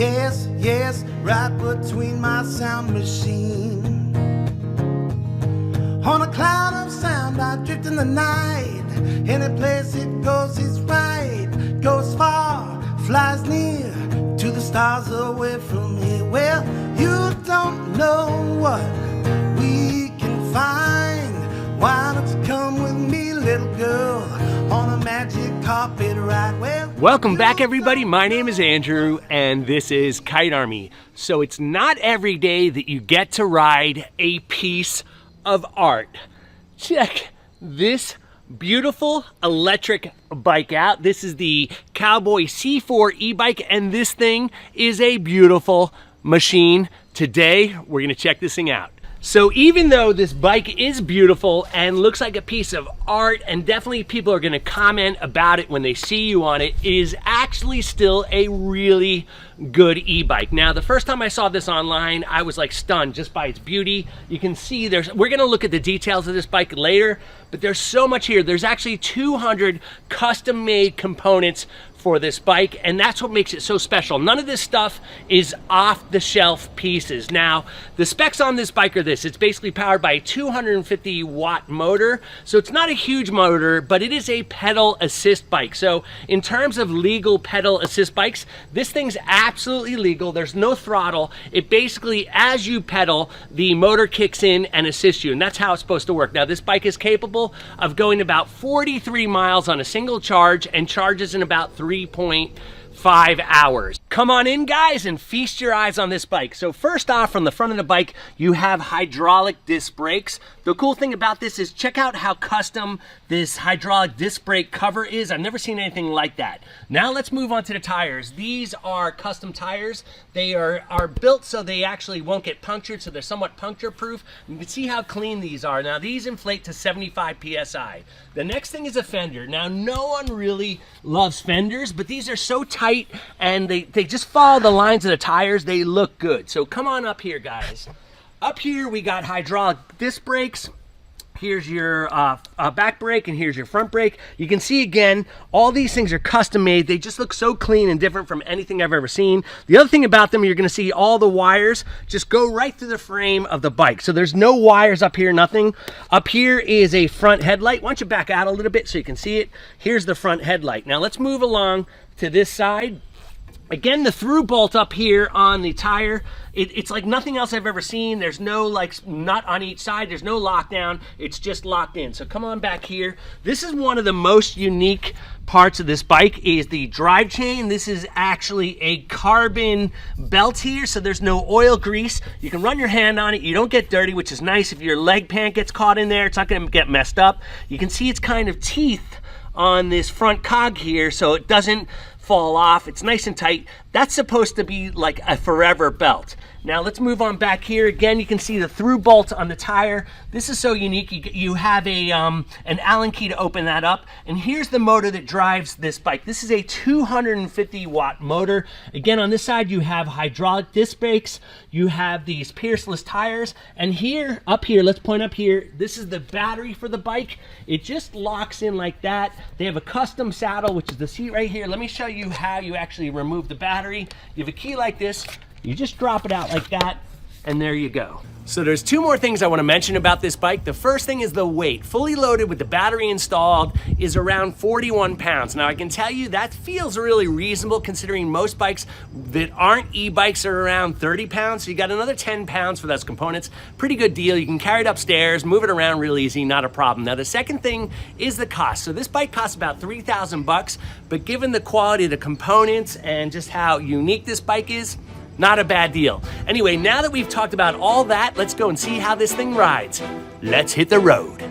yes, yes, right between my sound machine. On a cloud of sound I drift in the night. Any place it goes is right. Goes far, flies near, to the stars away from here. Well, you don't know what we can find. Why don't you come with me, little girl, on a magic carpet ride? Well, welcome back, everybody. My name is Andrew, and this is Kite Army. So it's not every day that you get to ride a piece of art. Check this beautiful electric bike out. This is the Cowboy C4 e-bike, and this thing is a beautiful machine. Today, we're gonna check this thing out. So even though this bike is beautiful and looks like a piece of art, and definitely people are gonna comment about it when they see you on it, it is actually still a really good e-bike. Now, the first time I saw this online, I was like stunned just by its beauty. You can see we're gonna look at the details of this bike later, but there's so much here. There's actually 200 custom-made components for this bike, and that's what makes it so special. None of this stuff is off-the-shelf pieces. Now, the specs on this bike are this. It's basically powered by a 250 watt motor, so it's not a huge motor, but it is a pedal assist bike. So in terms of legal pedal assist bikes, this thing's absolutely legal. There's no throttle. It basically, as you pedal, the motor kicks in and assists you, and that's how it's supposed to work. Now, this bike is capable of going about 43 miles on a single charge and charges in about 3.5 hours. Come on in, guys, and feast your eyes on this bike. So first off, from the front of the bike, you have hydraulic disc brakes. The cool thing about this is check out how custom this hydraulic disc brake cover is. I've never seen anything like that. Now let's move on to the tires. These are custom tires. They are built so they actually won't get punctured, so they're somewhat puncture proof. You can see how clean these are. Now these inflate to 75 PSI. The next thing is a fender. Now no one really loves fenders, but these are so tight and they just follow the lines of the tires. They look good. So come on up here, guys. Up here we got hydraulic disc brakes. Here's your back brake, and here's your front brake. You can see again, all these things are custom made. They just look so clean and different from anything I've ever seen. The other thing about them, you're gonna see all the wires just go right through the frame of the bike. So there's no wires up here, nothing. Up here is a front headlight. Why don't you back out a little bit so you can see it? Here's the front headlight. Now let's move along to this side. Again, the through bolt up here on the tire, it's like nothing else I've ever seen. There's no like nut on each side. There's no lockdown. It's just locked in. So come on back here. This is one of the most unique parts of this bike is the drive chain. This is actually a carbon belt here, so there's no oil grease. You can run your hand on it. You don't get dirty, which is nice. If your leg pant gets caught in there, it's not going to get messed up. You can see it's kind of teeth on this front cog here, so it doesn't fall off. It's nice and tight. That's supposed to be like a forever belt. Now let's move on back here. Again, you can see the through bolt on the tire. This is so unique. You have an Allen key to open that up. And here's the motor that drives this bike. This is a 250 watt motor. Again, on this side, you have hydraulic disc brakes. You have these pierceless tires. And here, up here, let's point up here. This is the battery for the bike. It just locks in like that. They have a custom saddle, which is the seat right here. Let me show you how you actually remove the battery. You have a key like this. You just drop it out like that, and there you go. So there's two more things I want to mention about this bike. The first thing is the weight. Fully loaded with the battery installed is around 41 pounds. Now I can tell you that feels really reasonable considering most bikes that aren't e-bikes are around 30 pounds. So you got another 10 pounds for those components. Pretty good deal. You can carry it upstairs, move it around real easy, not a problem. Now the second thing is the cost. So this bike costs about 3,000 bucks, but given the quality of the components and just how unique this bike is, not a bad deal. Anyway, now that we've talked about all that, let's go and see how this thing rides. Let's hit the road.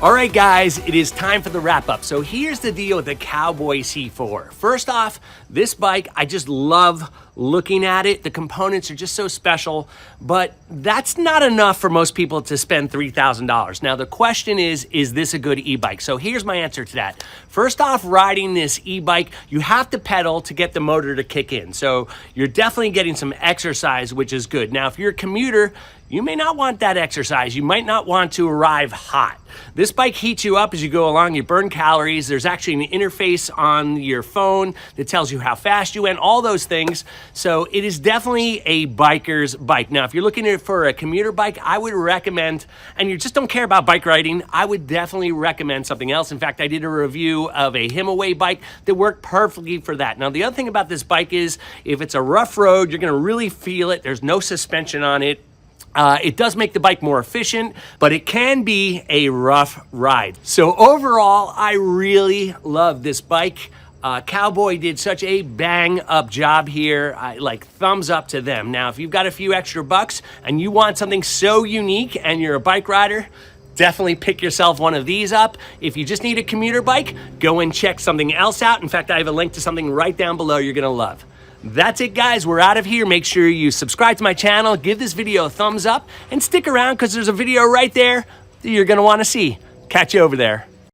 All right, guys, it is time for the wrap up. So here's the deal with the Cowboy C4. First off, this bike, I just love looking at it. The components are just so special, but that's not enough for most people to spend $3,000. Now, the question is this a good e-bike? So here's my answer to that. First off, riding this e-bike, you have to pedal to get the motor to kick in. So you're definitely getting some exercise, which is good. Now, if you're a commuter, you may not want that exercise. You might not want to arrive hot. This bike heats you up as you go along. You burn calories. There's actually an interface on your phone that tells you how fast you went, all those things. So it is definitely a biker's bike. Now, if you're looking for a commuter bike, I would recommend, and you just don't care about bike riding, I would definitely recommend something else. In fact, I did a review of a Himaway bike that worked perfectly for that. Now, the other thing about this bike is if it's a rough road, you're gonna really feel it. There's no suspension on it. It does make the bike more efficient, but it can be a rough ride. So overall, I really love this bike. Cowboy did such a bang up job here. Like thumbs up to them. Now, if you've got a few extra bucks and you want something so unique and you're a bike rider, definitely pick yourself one of these up. If you just need a commuter bike, go and check something else out. In fact, I have a link to something right down below you're gonna love. That's it, guys. We're out of here. Make sure you subscribe to my channel, give this video a thumbs up, and stick around because there's a video right there that you're going to want to see. Catch you over there.